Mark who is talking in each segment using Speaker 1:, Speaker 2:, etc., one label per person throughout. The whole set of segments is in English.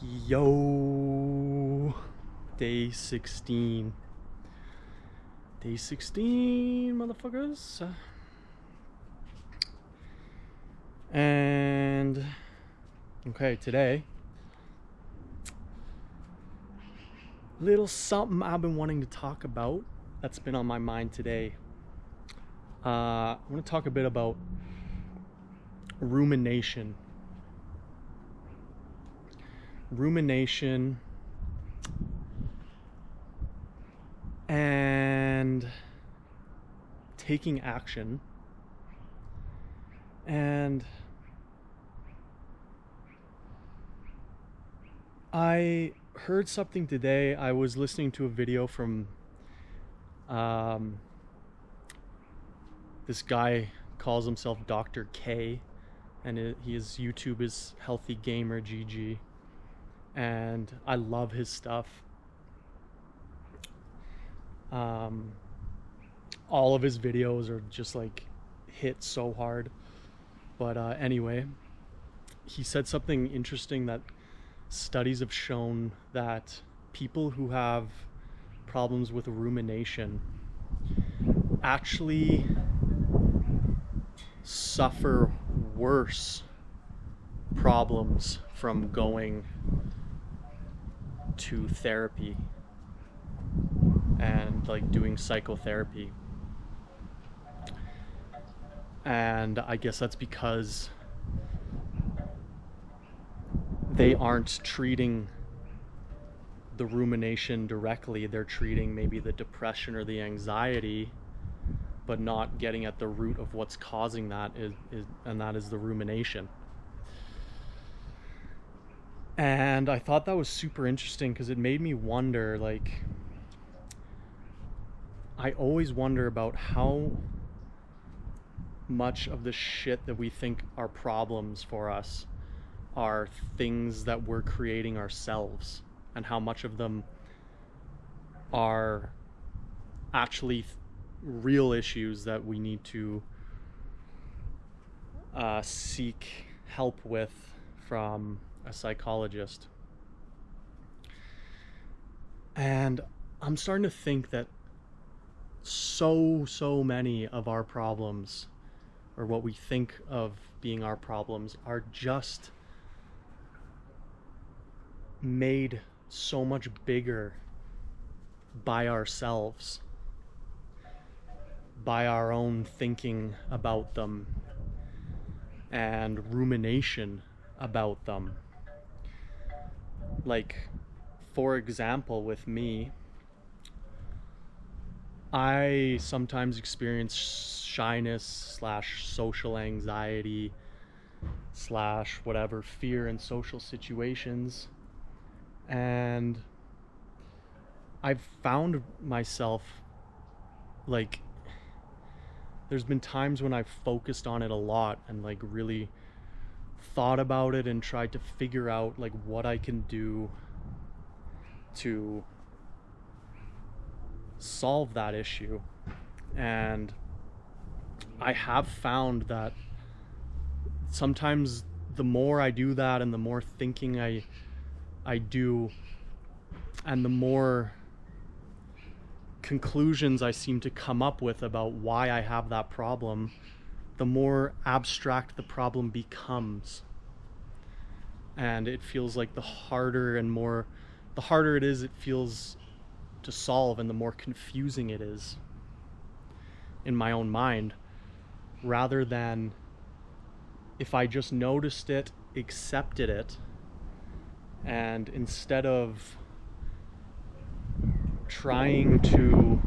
Speaker 1: Yo, day 16. Day 16, motherfuckers. And okay, today, little something I've been wanting to talk about that's been on my mind today. I want to talk a bit about rumination. Rumination and taking action. And I heard something today. I was listening to a video from this guy calls himself Dr. K, and his YouTube is Healthy Gamer GG, and I love his stuff. All of his videos are just like hit so hard. But anyway, he said something interesting, that studies have shown that people who have problems with rumination actually suffer worse problems from going to therapy and like doing psychotherapy. And I guess that's because they aren't treating the rumination directly. They're treating maybe the depression or the anxiety, but not getting at the root of what's causing that, and that is the rumination. And I thought that was super interesting because it made me wonder, like, I always wonder about how much of the shit that we think are problems for us are things that we're creating ourselves, and how much of them are actually real issues that we need to seek help with from a psychologist. And I'm starting to think that so many of our problems, or what we think of being our problems, are just made so much bigger by ourselves, by our own thinking about them and rumination about them. Like, for example, with me, I sometimes experience shyness / social anxiety / whatever, fear in social situations. And I've found myself, like, there's been times when I've focused on it a lot and like really thought about it and tried to figure out like what I can do to solve that issue. And I have found that sometimes the more I do that, and the more thinking I do, and the more conclusions I seem to come up with about why I have that problem, the more abstract the problem becomes. And it feels like the harder it is, it feels to solve, and the more confusing it is in my own mind, rather than if I just noticed it, accepted it, and instead of trying to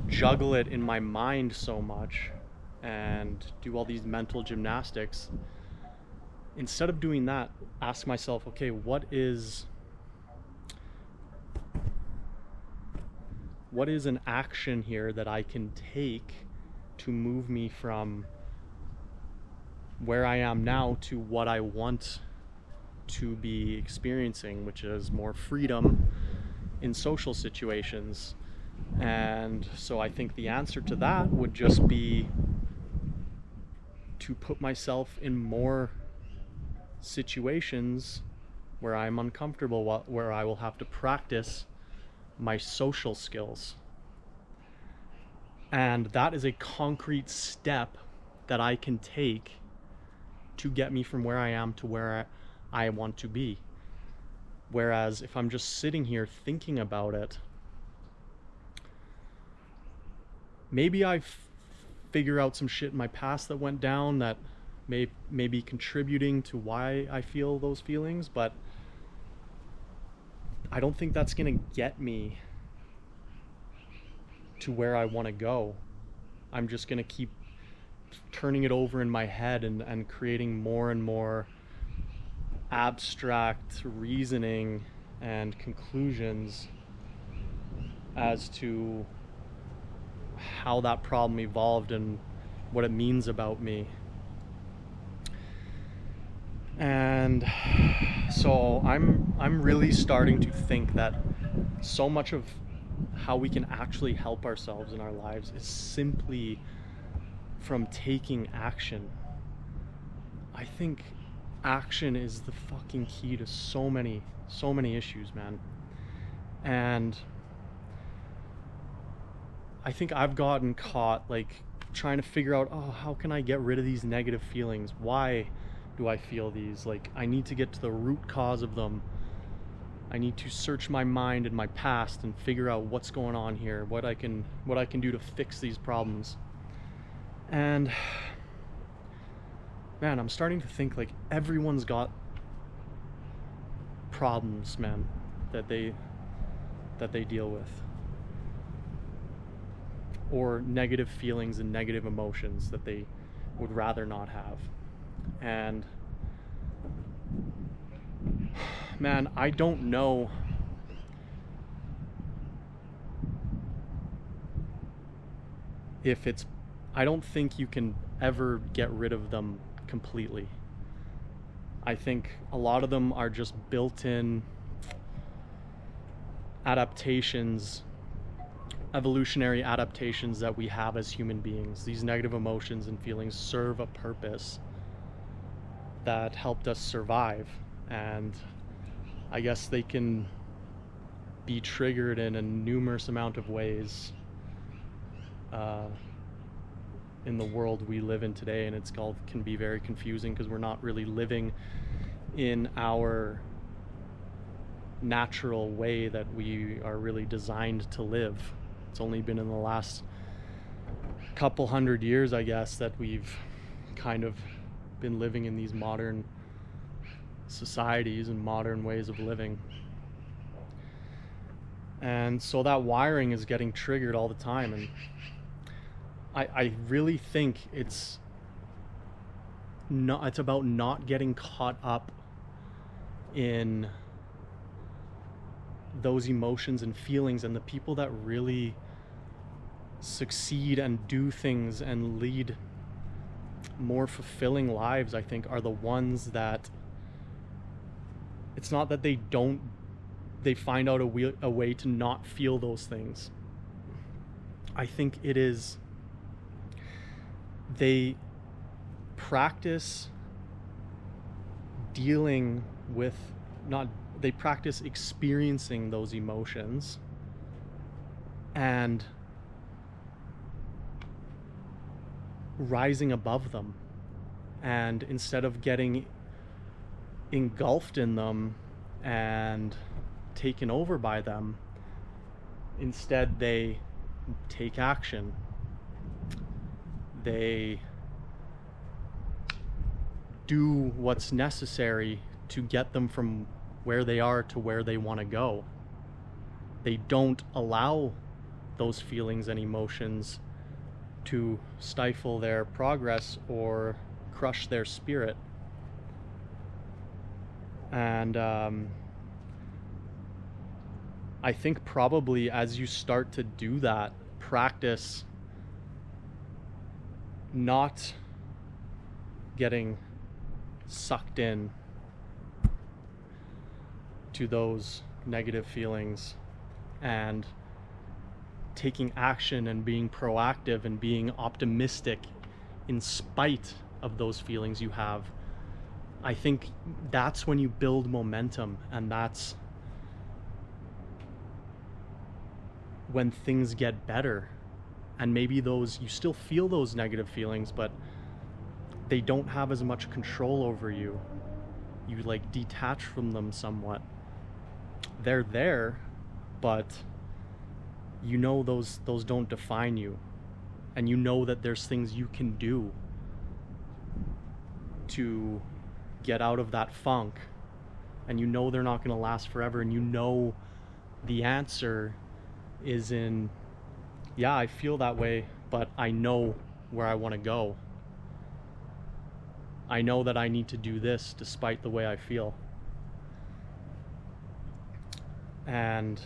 Speaker 1: juggle it in my mind so much and do all these mental gymnastics, instead of doing that, ask myself, okay, what is an action here that I can take to move me from where I am now to what I want to be experiencing, which is more freedom in social situations. And so I think the answer to that would just be to put myself in more situations where I'm uncomfortable, where I will have to practice my social skills. And that is a concrete step that I can take to get me from where I am to where I want to be. Whereas if I'm just sitting here thinking about it, maybe I figure out some shit in my past that went down that may be contributing to why I feel those feelings, but I don't think that's gonna get me to where I want to go. I'm just gonna keep turning it over in my head and creating more and more abstract reasoning and conclusions as to how that problem evolved and what it means about me. And so I'm really starting to think that so much of how we can actually help ourselves in our lives is simply from taking action. I think action is the fucking key to so many issues, man. And I think I've gotten caught like trying to figure out, oh, how can I get rid of these negative feelings? Why do I feel these? Like, I need to get to the root cause of them. I need to search my mind and my past and figure out what's going on here, what I can do to fix these problems. And man, I'm starting to think like everyone's got problems, man, that they deal with, or negative feelings and negative emotions that they would rather not have. And man, I don't know if it's, I don't think you can ever get rid of them completely. I think a lot of them are just built-in adaptations, evolutionary adaptations that we have as human beings. These negative emotions and feelings serve a purpose that helped us survive, and I guess they can be triggered in a numerous amount of ways in the world we live in today, and can be very confusing because we're not really living in our natural way that we are really designed to live. It's only been in the last couple hundred years, I guess, that we've kind of been living in these modern societies and modern ways of living. And so that wiring is getting triggered all the time, and I really think it's about not getting caught up in those emotions and feelings. And the people that really succeed and do things and lead more fulfilling lives, I think, are the ones that it's not that they find out a way to not feel those things. I think it is they practice dealing with, they practice experiencing those emotions and rising above them. And instead of getting engulfed in them and taken over by them, instead they take action. They do what's necessary to get them from where they are to where they want to go. They don't allow those feelings and emotions to stifle their progress or crush their spirit. And I think probably as you start to do that, practice not getting sucked in to those negative feelings and taking action and being proactive and being optimistic in spite of those feelings you have, I think that's when you build momentum, and that's when things get better. And maybe those, you still feel those negative feelings, but they don't have as much control over you. You like detach from them somewhat. They're there, but you know those don't define you. And you know that there's things you can do to get out of that funk. And you know they're not going to last forever. And you know the answer is in, yeah, I feel that way, but I know where I want to go. I know that I need to do this despite the way I feel. And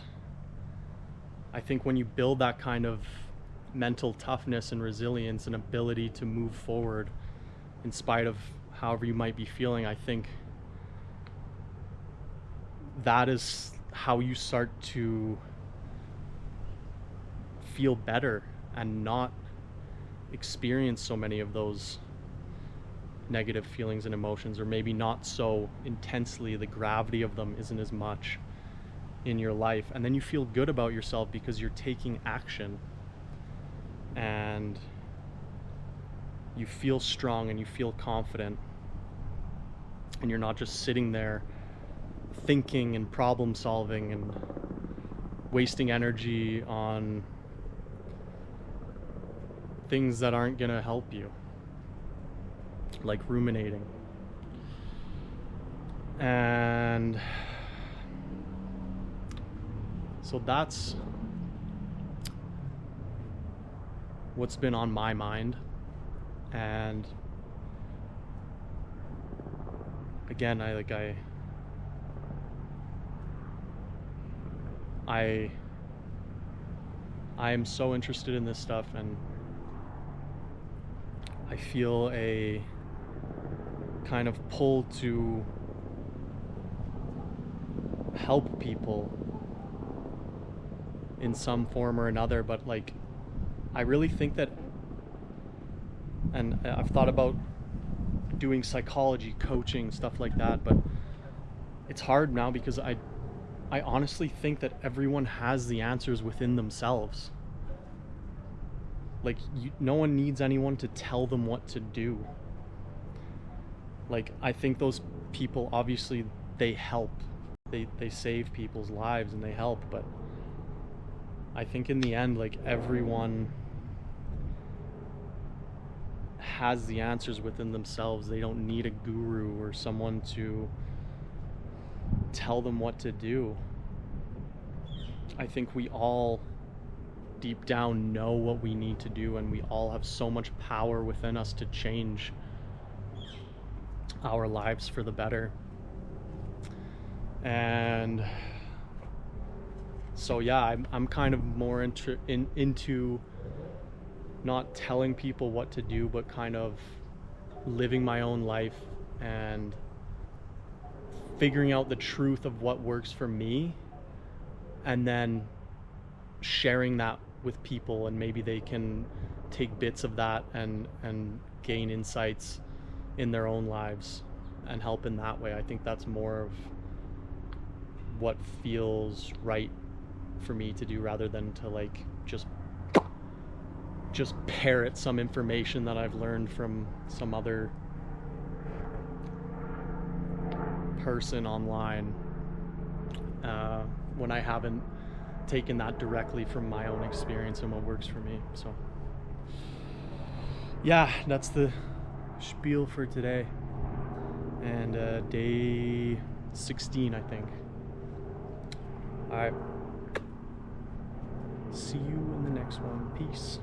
Speaker 1: I think when you build that kind of mental toughness and resilience and ability to move forward in spite of however you might be feeling, I think that is how you start to feel better and not experience so many of those negative feelings and emotions, or maybe not so intensely. The gravity of them isn't as much in your life, and then you feel good about yourself because you're taking action and you feel strong and you feel confident, and you're not just sitting there thinking and problem solving and wasting energy on things that aren't going to help you, like ruminating. And so that's what's been on my mind. And again, I am so interested in this stuff, and I feel a kind of pull to help people in some form or another. But like, I really think that, and I've thought about doing psychology, coaching, stuff like that, but it's hard now because I honestly think that everyone has the answers within themselves. Like, no one needs anyone to tell them what to do. Like, I think those people, obviously, they help. They save people's lives and they help, but I think in the end, like, everyone has the answers within themselves. They don't need a guru or someone to tell them what to do. I think we all deep down know what we need to do, and we all have so much power within us to change our lives for the better. And so yeah, I'm kind of more into not telling people what to do, but kind of living my own life and figuring out the truth of what works for me, and then sharing that with people, and maybe they can take bits of that and gain insights in their own lives and help in that way. I think that's more of what feels right for me to do, rather than to like just parrot some information that I've learned from some other person online, when I haven't taken that directly from my own experience and what works for me. So yeah, that's the spiel for today, and day 16, I think. All right, see you in the next one. Peace.